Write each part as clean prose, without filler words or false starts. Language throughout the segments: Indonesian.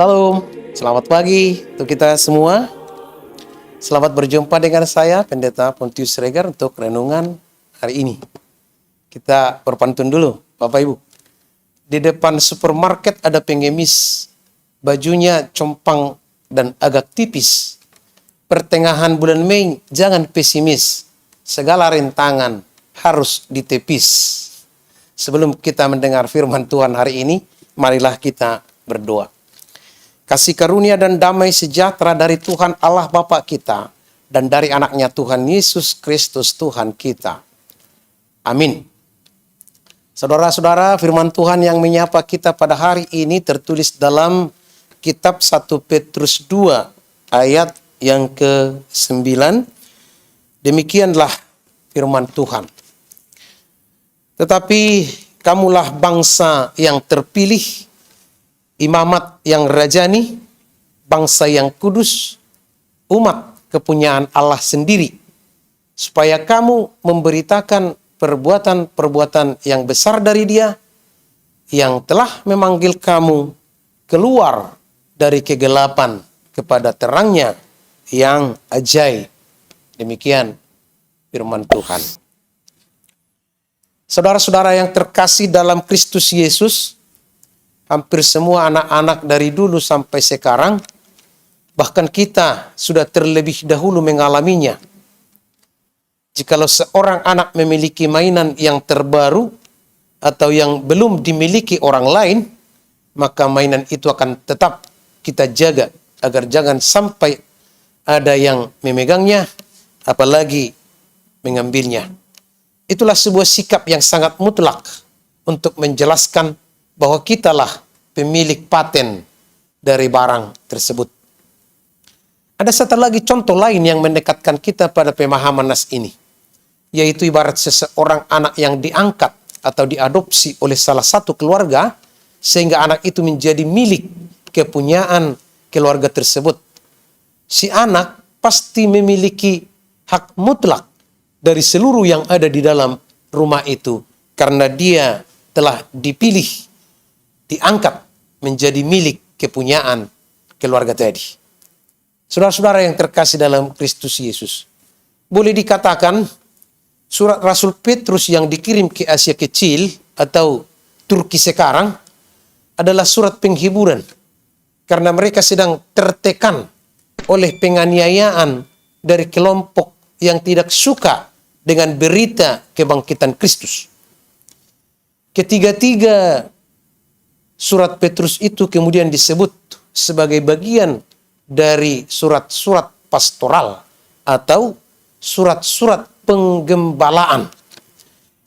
Salam, selamat pagi untuk kita semua. Selamat berjumpa dengan saya, Pendeta Pontius Regar, untuk renungan hari ini. Kita berpantun dulu, Bapak Ibu. Di depan supermarket ada pengemis, bajunya compang dan agak tipis. Pertengahan bulan Mei, jangan pesimis. Segala rintangan harus ditepis. Sebelum kita mendengar firman Tuhan hari ini, marilah kita berdoa. Kasih karunia dan damai sejahtera dari Tuhan Allah Bapa kita dan dari anaknya Tuhan Yesus Kristus Tuhan kita. Amin. Saudara-saudara, firman Tuhan yang menyapa kita pada hari ini tertulis dalam kitab 1 Petrus 2 ayat yang ke-9. Demikianlah firman Tuhan. Tetapi kamulah bangsa yang terpilih, imamat yang rajani, bangsa yang kudus, umat kepunyaan Allah sendiri, supaya kamu memberitakan perbuatan-perbuatan yang besar dari Dia, yang telah memanggil kamu keluar dari kegelapan kepada terangnya yang ajaib. Demikian firman Tuhan. Saudara-saudara yang terkasih dalam Kristus Yesus, hampir semua anak-anak dari dulu sampai sekarang, bahkan kita sudah terlebih dahulu mengalaminya. Jikalau seorang anak memiliki mainan yang terbaru atau yang belum dimiliki orang lain, maka mainan itu akan tetap kita jaga agar jangan sampai ada yang memegangnya, apalagi mengambilnya. Itulah sebuah sikap yang sangat mutlak untuk menjelaskan bahwa kitalah pemilik paten dari barang tersebut. Ada satu lagi contoh lain yang mendekatkan kita pada pemahaman nas ini, yaitu ibarat seseorang anak yang diangkat atau diadopsi oleh salah satu keluarga, sehingga anak itu menjadi milik kepunyaan keluarga tersebut. Si anak pasti memiliki hak mutlak dari seluruh yang ada di dalam rumah itu, karena dia telah dipilih, diangkat menjadi milik kepunyaan keluarga tadi. Saudara-saudara yang terkasih dalam Kristus Yesus, boleh dikatakan surat Rasul Petrus yang dikirim ke Asia Kecil atau Turki sekarang adalah surat penghiburan, karena mereka sedang tertekan oleh penganiayaan dari kelompok yang tidak suka dengan berita kebangkitan Kristus. Ketiga-tiga surat Petrus itu kemudian disebut sebagai bagian dari surat-surat pastoral atau surat-surat penggembalaan.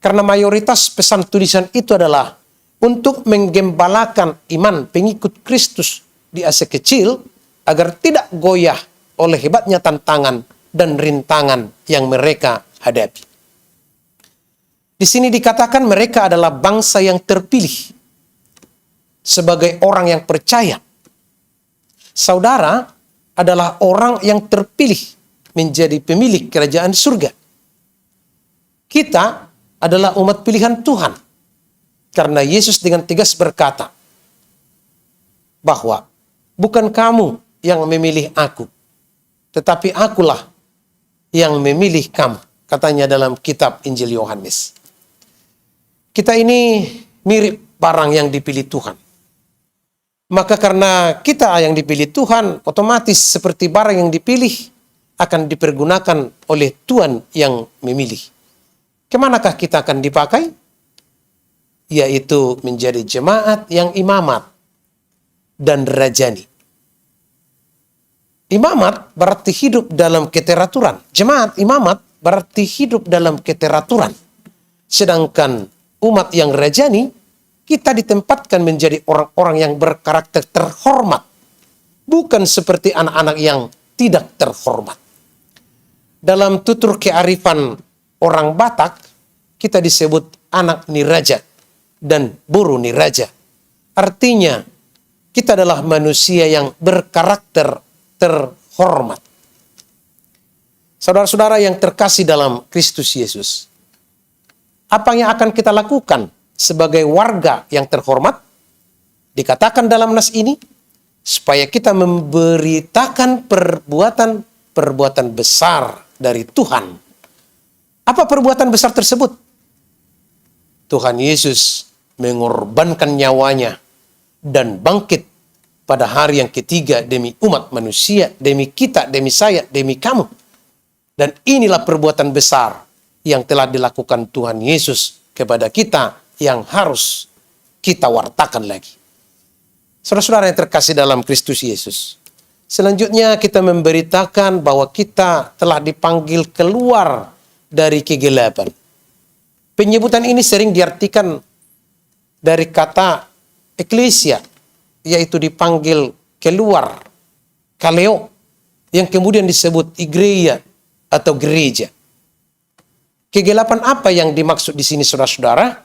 Karena mayoritas pesan tulisan itu adalah untuk menggembalakan iman pengikut Kristus di Asia Kecil agar tidak goyah oleh hebatnya tantangan dan rintangan yang mereka hadapi. Di sini dikatakan mereka adalah bangsa yang terpilih sebagai orang yang percaya. Saudara adalah orang yang terpilih menjadi pemilik kerajaan surga. Kita adalah umat pilihan Tuhan, karena Yesus dengan tegas berkata bahwa bukan kamu yang memilih aku, tetapi akulah yang memilih kamu, katanya dalam kitab Injil Yohanes. Kita ini mirip barang yang dipilih Tuhan. Maka karena kita yang dipilih Tuhan, otomatis seperti barang yang dipilih akan dipergunakan oleh Tuhan yang memilih. Kemanakah kita akan dipakai? Yaitu menjadi jemaat yang imamat dan rajani. Imamat berarti hidup dalam keteraturan. Jemaat imamat berarti hidup dalam keteraturan. Sedangkan umat yang rajani, kita ditempatkan menjadi orang-orang yang berkarakter terhormat. Bukan seperti anak-anak yang tidak terhormat. Dalam tutur kearifan orang Batak, kita disebut anak niraja dan buru niraja. Artinya, kita adalah manusia yang berkarakter terhormat. Saudara-saudara yang terkasih dalam Kristus Yesus, apa yang akan kita lakukan sebagai warga yang terhormat? Dikatakan dalam nas ini, supaya kita memberitakan perbuatan besar dari Tuhan. Apa perbuatan besar tersebut? Tuhan Yesus mengorbankan nyawanya dan bangkit pada hari yang ketiga demi umat manusia, demi kita, demi saya, demi kamu. Dan inilah perbuatan besar yang telah dilakukan Tuhan Yesus kepada kita yang harus kita wartakan lagi. Saudara-saudara yang terkasih dalam Kristus Yesus. Selanjutnya kita memberitakan bahwa kita telah dipanggil keluar dari kegelapan. Penyebutan ini sering diartikan dari kata eklesia, yaitu dipanggil keluar, kaleo, yang kemudian disebut igreja atau gereja. Kegelapan apa yang dimaksud di sini, saudara-saudara?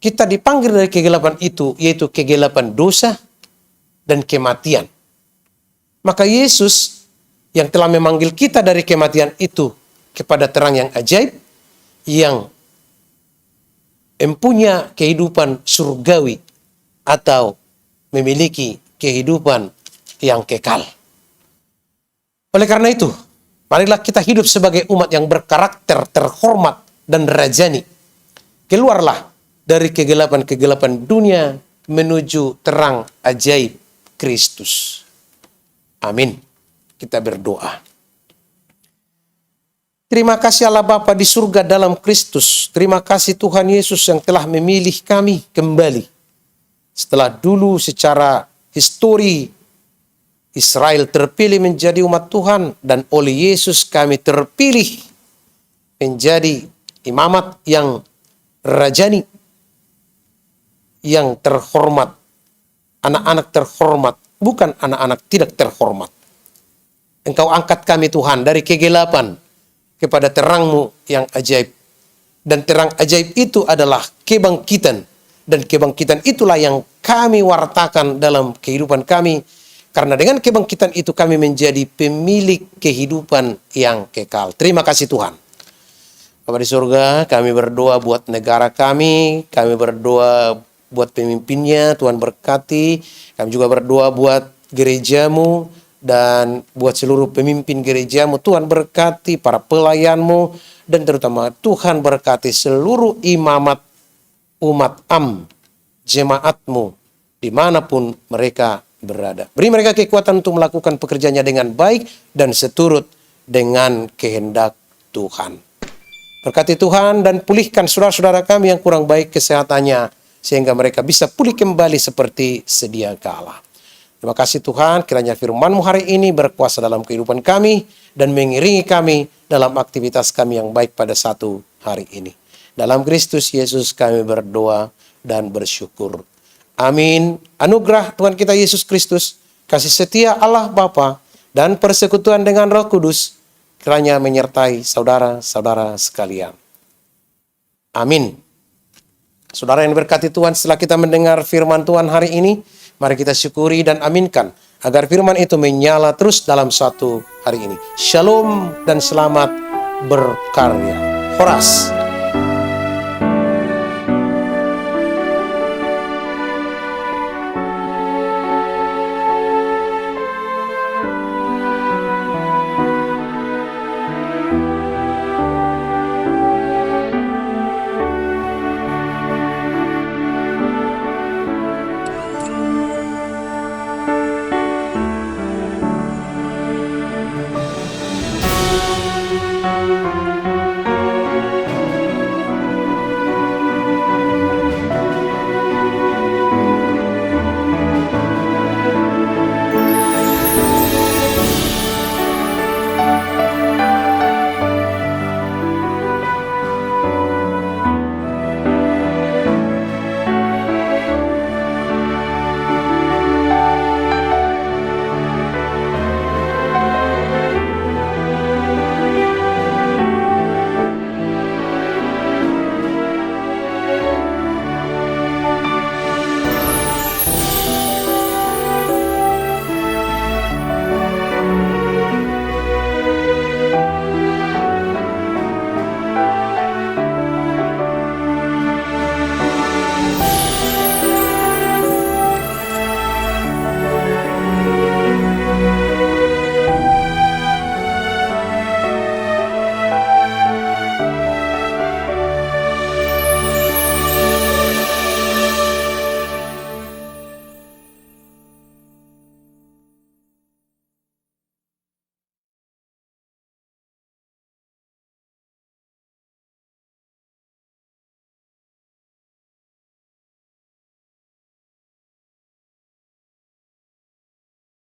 Kita dipanggil dari kegelapan itu, yaitu kegelapan dosa dan kematian. Maka Yesus yang telah memanggil kita dari kematian itu kepada terang yang ajaib, yang mempunyai kehidupan surgawi atau memiliki kehidupan yang kekal. Oleh karena itu, marilah kita hidup sebagai umat yang berkarakter terhormat dan rajani. Keluarlah dari kegelapan-kegelapan dunia menuju terang ajaib Kristus. Amin. Kita berdoa. Terima kasih Allah Bapa di surga dalam Kristus. Terima kasih Tuhan Yesus yang telah memilih kami kembali. Setelah dulu secara histori Israel terpilih menjadi umat Tuhan, dan oleh Yesus kami terpilih menjadi imamat yang rajani, yang terhormat, anak-anak terhormat, bukan anak-anak tidak terhormat. Engkau angkat kami Tuhan dari kegelapan kepada terang-Mu yang ajaib. Dan terang ajaib itu adalah kebangkitan. Dan kebangkitan itulah yang kami wartakan dalam kehidupan kami. Karena dengan kebangkitan itu kami menjadi pemilik kehidupan yang kekal. Terima kasih Tuhan. Bapa di surga, kami berdoa buat negara kami berdoa buat pemimpinnya, Tuhan berkati. Kami juga berdoa buat gerejamu dan buat seluruh pemimpin gerejamu. Tuhan berkati para pelayanmu, dan terutama Tuhan berkati seluruh imamat umat jemaatmu dimanapun mereka berada. Beri mereka kekuatan untuk melakukan pekerjaannya dengan baik dan seturut dengan kehendak Tuhan. Berkati Tuhan dan pulihkan saudara-saudara kami yang kurang baik kesehatannya, sehingga mereka bisa pulih kembali seperti sedia kala. Terima kasih Tuhan, kiranya firman-Mu hari ini berkuasa dalam kehidupan kami dan mengiringi kami dalam aktivitas kami yang baik pada satu hari ini. Dalam Kristus Yesus kami berdoa dan bersyukur. Amin. Anugerah Tuhan kita Yesus Kristus, kasih setia Allah Bapa, dan persekutuan dengan Roh Kudus kiranya menyertai saudara-saudara sekalian. Amin. Saudara yang diberkati Tuhan, setelah kita mendengar firman Tuhan hari ini, mari kita syukuri dan aminkan agar firman itu menyala terus dalam satu hari ini. Shalom dan selamat berkarya. Horas.